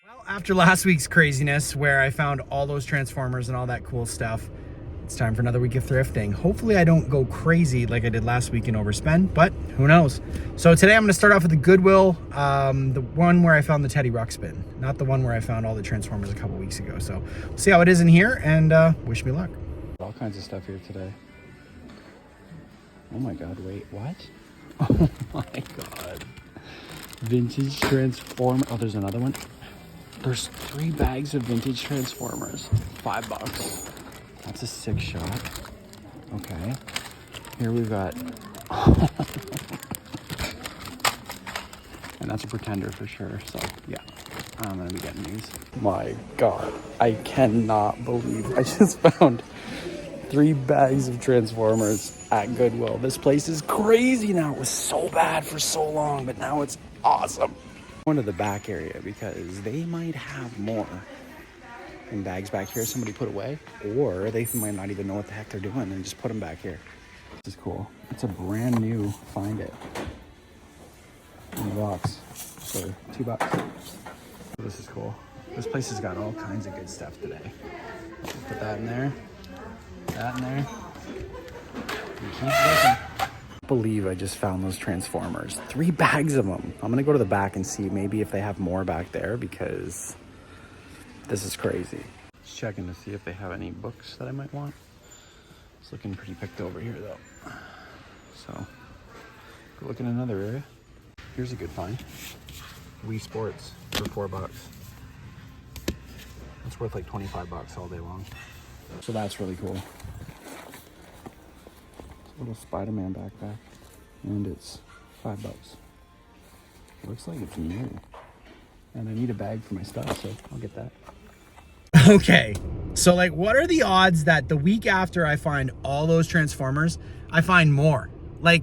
Well, after last week's craziness where I found all those Transformers and all that cool stuff, it's time for another week of thrifting. Hopefully I don't go crazy like I did last week and overspend, but who knows. So today I'm going to start off with the Goodwill, the one where I found the Teddy Ruxpin, not the one where I found all the Transformers a couple weeks ago. So we'll see how it is in here, and wish me luck. All kinds of stuff here today. Oh my god, wait, what? Oh my god. Vintage Transform. Oh, there's another one. There's 3 bags of vintage Transformers. $5. That's a 6 shot. Okay. Here we've got... and that's a Pretender for sure. So, yeah. I'm gonna be getting these. My god. I cannot believe I just found 3 bags of Transformers at Goodwill. This place is crazy now. It was so bad for so long, but now it's awesome. Going to the back area because they might have more in bags back here somebody put away, or they might not even know what the heck they're doing and just put them back here. This is cool. It's a brand new Find It in the box for $2. This is cool. This place has got all kinds of good stuff today. Put that in there, that in there, and keep looking. Believe I just found those Transformers. 3 bags of them. I'm gonna go to the back and see maybe if they have more back there because this is crazy. Just checking to see if they have any books that I might want. It's looking pretty picked over here though. So, go look in another area. Here's a good find. Wii Sports for $4. It's worth like $25 all day long. So that's really cool. Little Spider-Man backpack, and it's $5. Looks like it's new, and I need a bag for my stuff, so I'll get that. Okay, so like what are the odds that the week after I find all those Transformers, I find more? Like,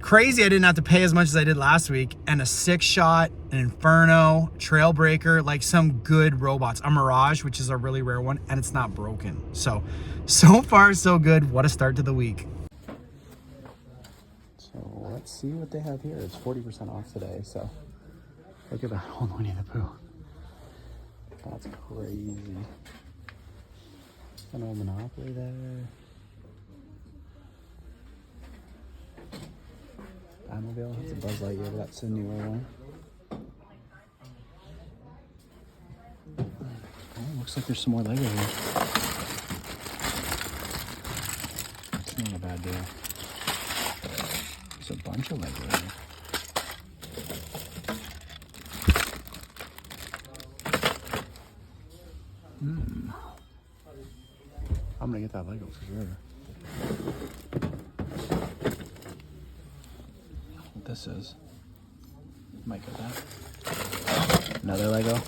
crazy I didn't have to pay as much as I did last week, and a 6 shot, an Inferno, Trailbreaker, like some good robots. A Mirage, which is a really rare one, and it's not broken. So far so good. What a start to the week. So let's see what they have here. It's 40% off today, so look at that old Winnie the Pooh. That's crazy. An old Monopoly there. Batmobile, that's a Buzz Lightyear, but that's a newer one. Oh, looks like there's some more Lego here. That's not a bad deal. There's a bunch of Lego here. I'm gonna get that Lego for sure. What this is. Might get that. Another Lego.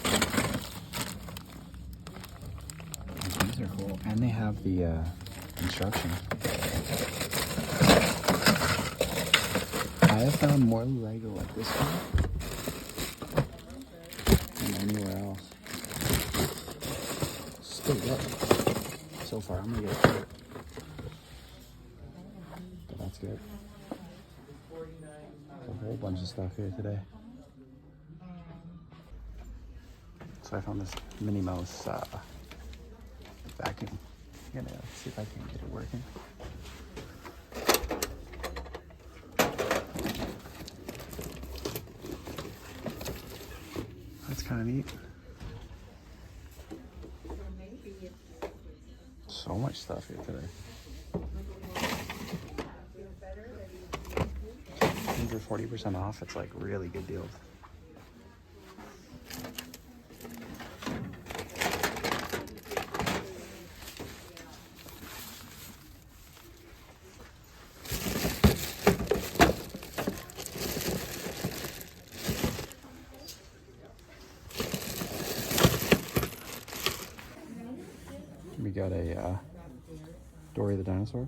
These are cool. And they have the instruction. I have found more Lego like this one than anywhere else. Still good. So far, I'm gonna get it. But that's good. There's a whole bunch of stuff here today. So I found this Minnie Mouse vacuum. I'm gonna see if I can get it working. That's kind of neat. So much stuff here today. And for 40% off, it's like really good deals. We got a Dory the Dinosaur.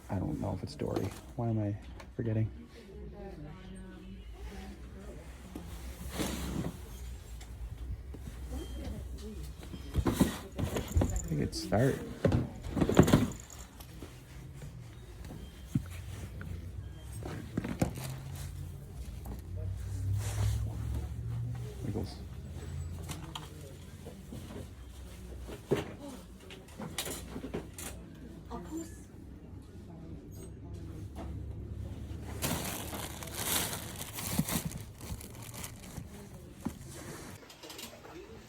I don't know if it's Dory. Why am I forgetting? I think it's Start. Collectibles.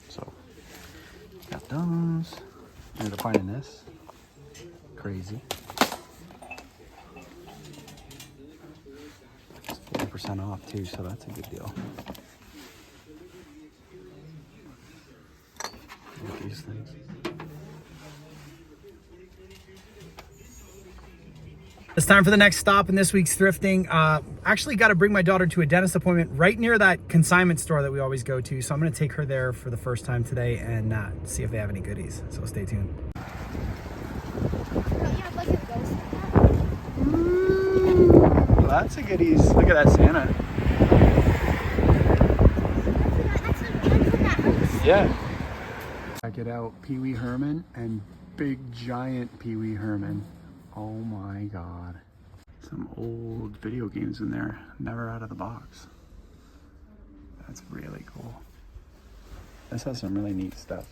So, got those. Ended up finding this. Crazy. It's 40% off too, so that's a good deal. Look at these things. It's time for the next stop in this week's thrifting. Actually got to bring my daughter to a dentist appointment right near that consignment store that we always go to. So I'm going to take her there for the first time today and see if they have any goodies. So stay tuned. Lots of goodies. Look at that Santa. Yeah. Check it out. Pee Wee Herman and big giant Pee Wee Herman. Oh my God. Some old video games in there. Never out of the box. That's really cool. This has some really neat stuff.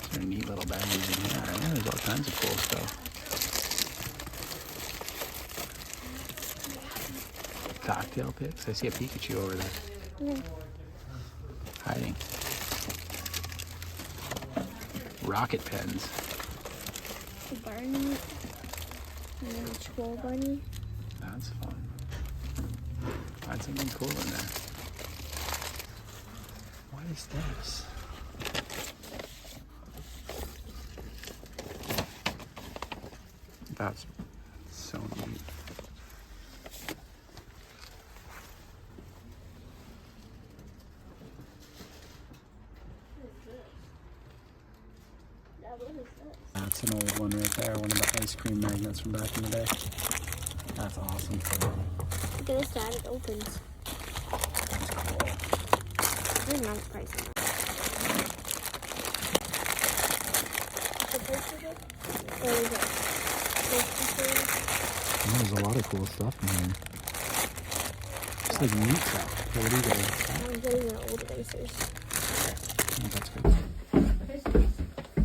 These are neat little bags in here. Yeah, there's all kinds of cool stuff. Cocktail picks. I see a Pikachu over there. Hiding. Rocket pens. A Barney. And then a troll bunny. That's fun. Find something cool in there. What is this? That's so neat. That's an old one right there, one of the ice cream magnets from back in the day. That's awesome. Look at this, Dad. It opens. It's a nice price on it. The price of it? Or is it? There's a lot of cool stuff in here. It's like neat stuff. What do you guys? I'm getting the old erasers. Oh, that's good. Christmas.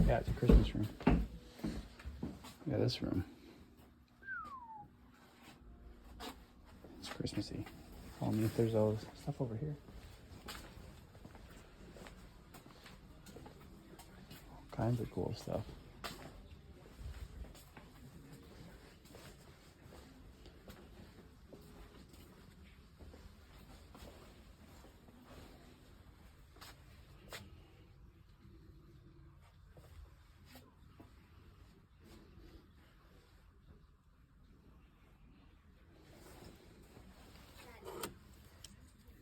Yeah, it's a Christmas room. Yeah, this room. It's Christmassy. Tell me if there's all stuff over here. All kinds of cool stuff.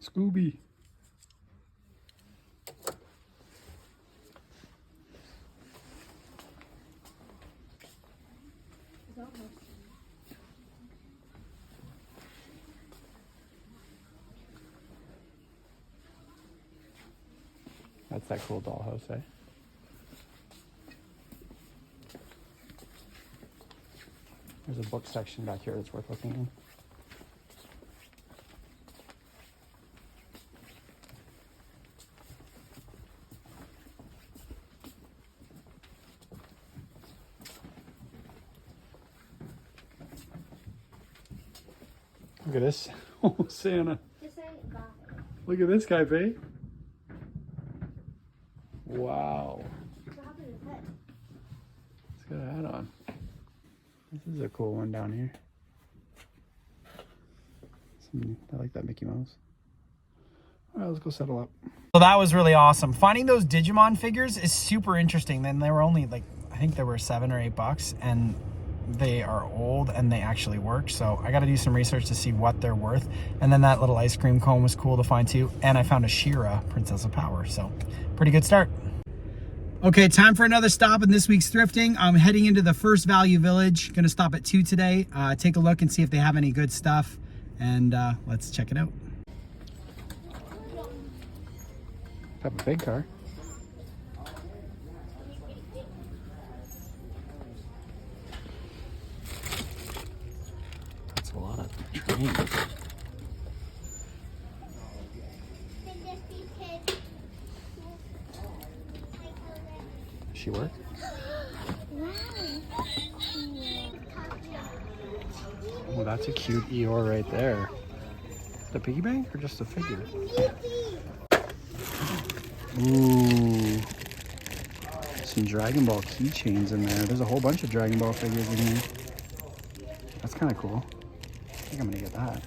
Scooby. That's that cool dollhouse, eh? There's a book section back here that's worth looking in. Look at this. Oh, Santa. Just say it got it. Look at this guy, babe. Wow. What happened to his head? He's got a hat on. This is a cool one down here. I like that Mickey Mouse. All right, let's go settle up. So that was really awesome. Finding those Digimon figures is super interesting. Then they were only like, I think they were $7 or $8, and they are old and they actually work. So I got to do some research to see what they're worth. And then that little ice cream cone was cool to find too. And I found a She-Ra, Princess of Power. So pretty good start. Okay, time for another stop in this week's thrifting. I'm heading into the First Value Village. Gonna stop at 2 today. Take a look and see if they have any good stuff. And let's check it out. Have a big car. pink. Does she work? Oh, that's a cute Eeyore right there. The piggy bank or just a figure? Ooh. Some Dragon Ball keychains in there. There's a whole bunch of Dragon Ball figures in here. That's kind of cool. I think I'm gonna get that.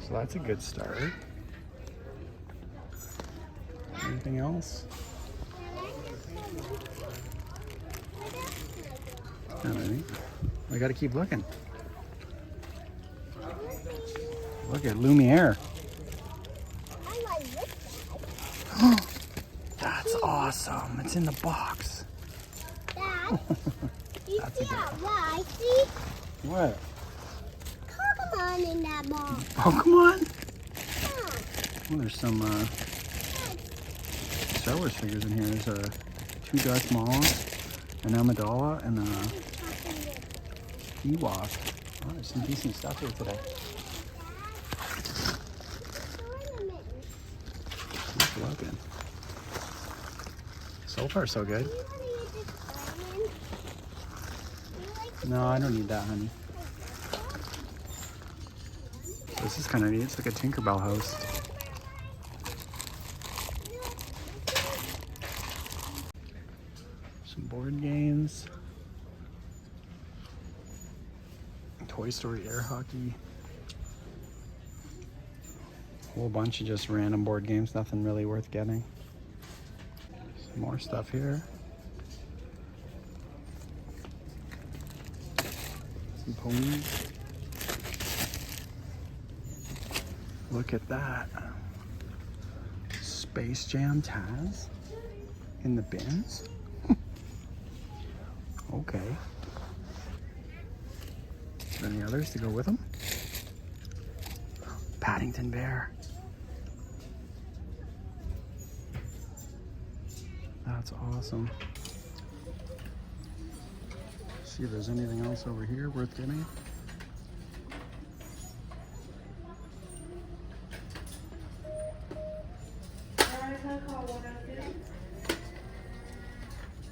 So that's a good start. Anything else? Not really. We gotta keep looking. Look at Lumiere. I like this bag. That's awesome. It's in the box. Dad, you That's see a good that lie? See? What? Pokemon in that box. Pokemon? Yeah. Oh, there's some Star Wars figures in here. There's a 2 Darth Mauls, an Amidala, and a Ewok. Oh, there's some decent stuff here today. Keep looking. So far, so good. No, I don't need that, honey. This is kind of neat. It's like a Tinkerbell house. Some board games. Toy Story air hockey. Whole bunch of just random board games. Nothing really worth getting. Some more stuff here. Some ponies. Look at that. Space Jam Taz in the bins. Okay. Any others to go with them? Paddington Bear. That's awesome. See if there's anything else over here worth getting.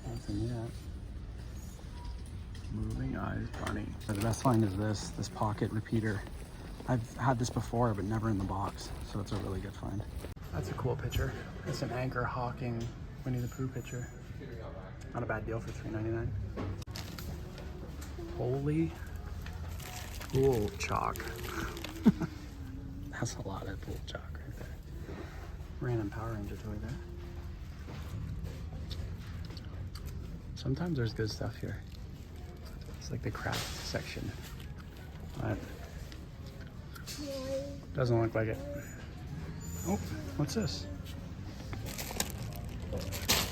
Nothing yet. Moving Eyes Bunny. The best find is this pocket repeater. I've had this before, but never in the box, so it's a really good find. That's a cool picture. It's an Anchor Hawking Winnie the Pooh picture. Not a bad deal for $3.99. Holy pool chalk. That's a lot of pool chalk right there. Random Power Ranger toy there. Sometimes there's good stuff here. It's like the craft section. But doesn't look like it. Oh, what's this?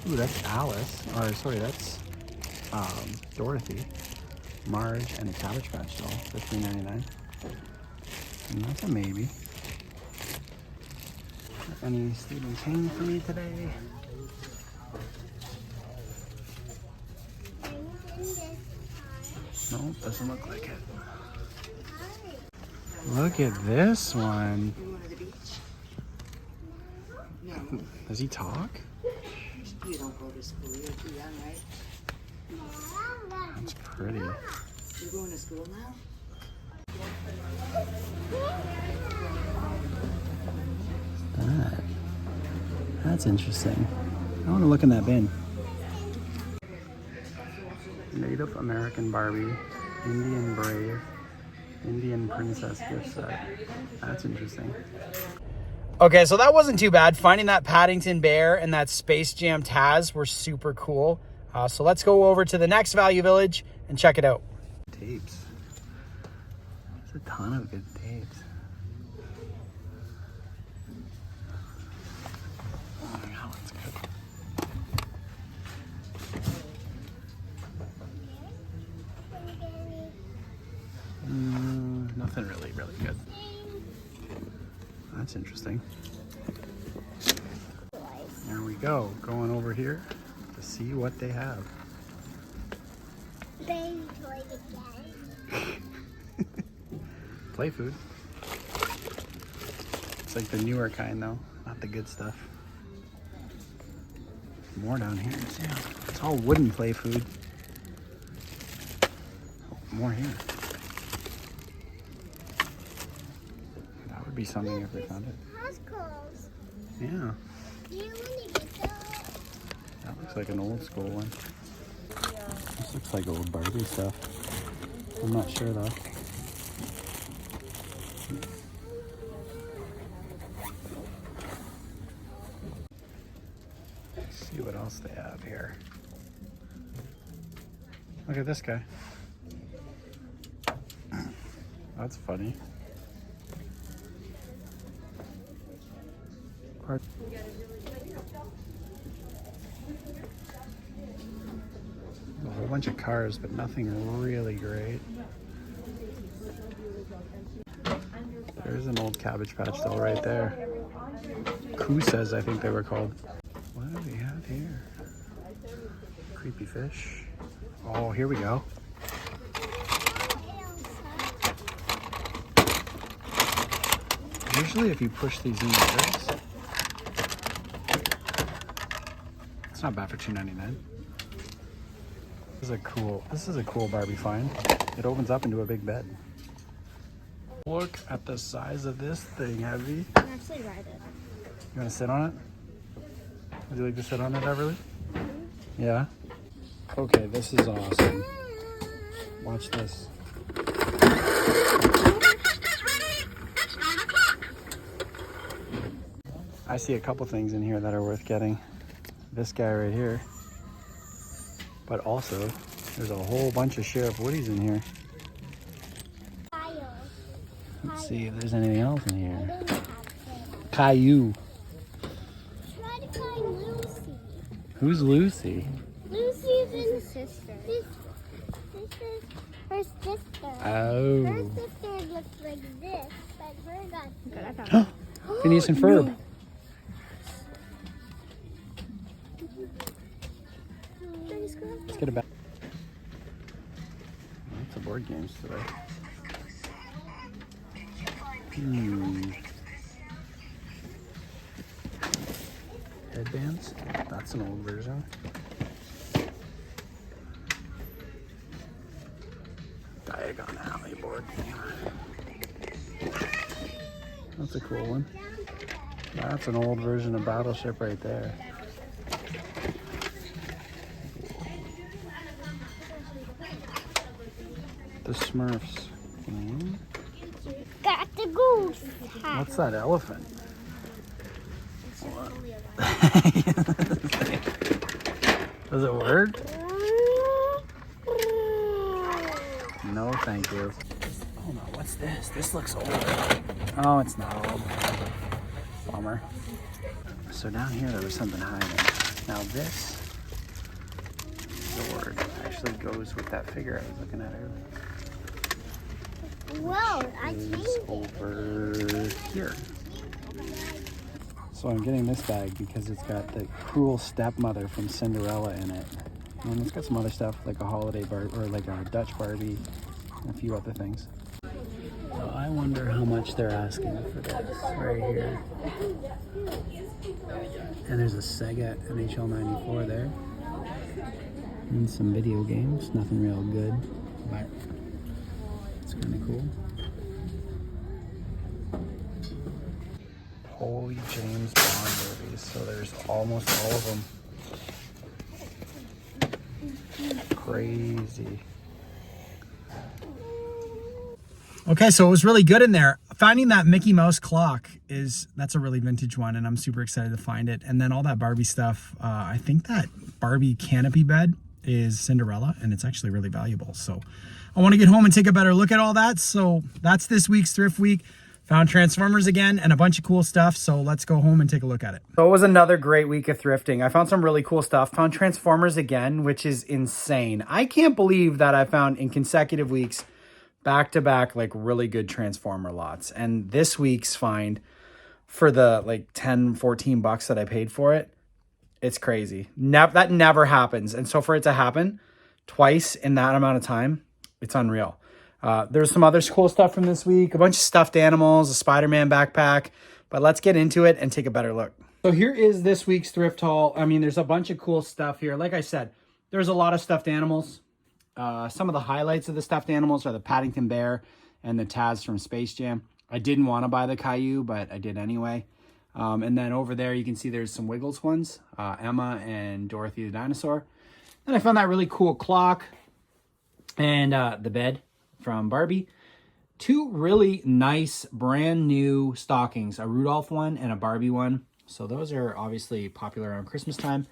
Ooh, that's Alice. Or sorry, that's Dorothy, Marge, and a Cabbage Patch doll for $3.99. And that's a maybe. Any Stephen King for me today? No, doesn't look like it. Look at this one. Does he talk? You don't go to school, you're too young, right? That's pretty. You're going to school now? That's interesting. I want to look in that bin. Native American Barbie, Indian Brave, Indian Princess gift set. That's interesting. Okay, so that wasn't too bad. Finding that Paddington Bear and that Space Jam Taz were super cool. So let's go over to the next Value Village and check it out. Tapes. There's a ton of good tapes. Oh, that one's good. Nothing really good. That's interesting. There we go. Going over here to see what they have. Baby toy again. Play food. It's like the newer kind though, not the good stuff. More down here. Yeah. It's all wooden play food. Oh, more here. That would be something if we found it. Costco's. Yeah. You want to get those? That looks like an old school one. This looks like old Barbie stuff. I'm not sure though. Let's see what else they have here. Look at this guy. That's funny. A whole bunch of cars, but nothing really great. There's an old Cabbage Patch doll right there. Koosas, I think they were called. What do we have here? Creepy fish. Oh, here we go. Usually if you push these in like this, it's not bad for $2.99. This is a cool Barbie find. It opens up into a big bed. Look at the size of this thing, Heavy. I can actually ride it. You want to sit on it? Would you like to sit on it, Everly? Yeah? Okay, this is awesome. Watch this. I see a couple things in here that are worth getting. This guy right here. But also, there's a whole bunch of Sheriff Woodies in here. Let's see if there's anything else in here. Caillou. Try to find Lucy. Who's Lucy? Lucy's his sister. This is her sister. Oh. Her sister looks like this, but her got Phineas and Ferb. Let's get it back. Lots of board games today. Headbands. That's an old version. Diagon Alley board game. That's a cool one. That's an old version of Battleship right there. The Smurfs. got the goose. What's that elephant? Does it work? No, thank you. Oh no, what's this? This looks old. Oh, it's not old. Bummer. So down here there was something hiding. Now this sword actually goes with that figure I was looking at earlier. Whoa, I Is changed it. over here. So I'm getting this bag because it's got the cruel stepmother from Cinderella in it. And it's got some other stuff like a holiday Barbie or like a Dutch Barbie and a few other things. So I wonder how much they're asking for this right here. And there's a Sega NHL 94 there. And some video games, nothing real good, but it's kind of cool. Holy James Bond movies, so there's almost all of them. Crazy. Okay, so it was really good in there. Finding that Mickey Mouse clock that's a really vintage one, and I'm super excited to find it. And then all that Barbie stuff, I think that Barbie canopy bed is Cinderella, and it's actually really valuable. So I want to get home and take a better look at all that. So that's this week's Thrift Week. Found Transformers again and a bunch of cool stuff. So let's go home and take a look at it. So it was another great week of thrifting. I found some really cool stuff. Found Transformers again, which is insane. I can't believe that I found in consecutive weeks, back to back, like really good Transformer lots. And this week's find for the like 10, 14 bucks that I paid for it, it's crazy. That never happens. And so for it to happen twice in that amount of time, it's unreal. There's some other cool stuff from this week. A bunch of stuffed animals, a Spider-Man backpack. But let's get into it and take a better look. So here is this week's thrift haul. I mean, there's a bunch of cool stuff here. Like I said, there's a lot of stuffed animals. Some of the highlights of the stuffed animals are the Paddington Bear and the Taz from Space Jam. I didn't want to buy the Caillou, but I did anyway. And then over there, you can see there's some Wiggles ones. Emma and Dorothy the dinosaur. Then I found that really cool clock and the bed from Barbie. Two really nice brand new stockings, a Rudolph one and a Barbie one. So those are obviously popular around Christmas time.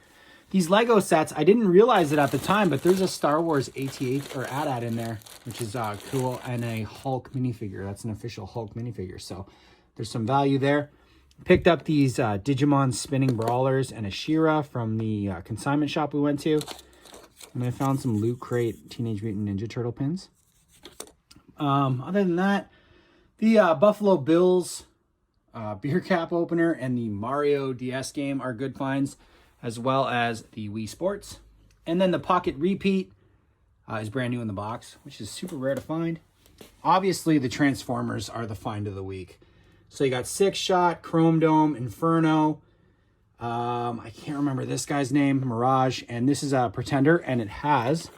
These Lego sets, I didn't realize it at the time, but there's a Star Wars AT-AT or AT-AT in there, which is cool, and a Hulk minifigure. That's an official Hulk minifigure. So there's some value there. Picked up these Digimon spinning brawlers and a She-Ra from the consignment shop we went to. And I found some Loot Crate Teenage Mutant Ninja Turtle pins. Other than that, the Buffalo Bills beer cap opener and the Mario DS game are good finds, as well as the Wii Sports. And then the Pocket Repeat is brand new in the box, which is super rare to find. Obviously, the Transformers are the find of the week. So you got Six Shot, Chrome Dome, Inferno. I can't remember this guy's name, Mirage. And this is a Pretender, and it has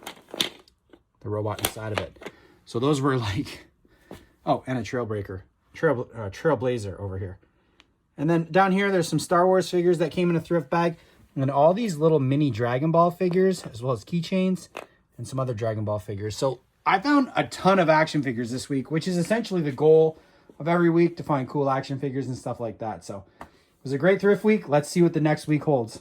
the robot inside of it. So those were like, oh, and a Trailblazer over here. And then down here, there's some Star Wars figures that came in a thrift bag. And all these little mini Dragon Ball figures, as well as keychains and some other Dragon Ball figures. So I found a ton of action figures this week, which is essentially the goal of every week, to find cool action figures and stuff like that. So it was a great thrift week. Let's see what the next week holds.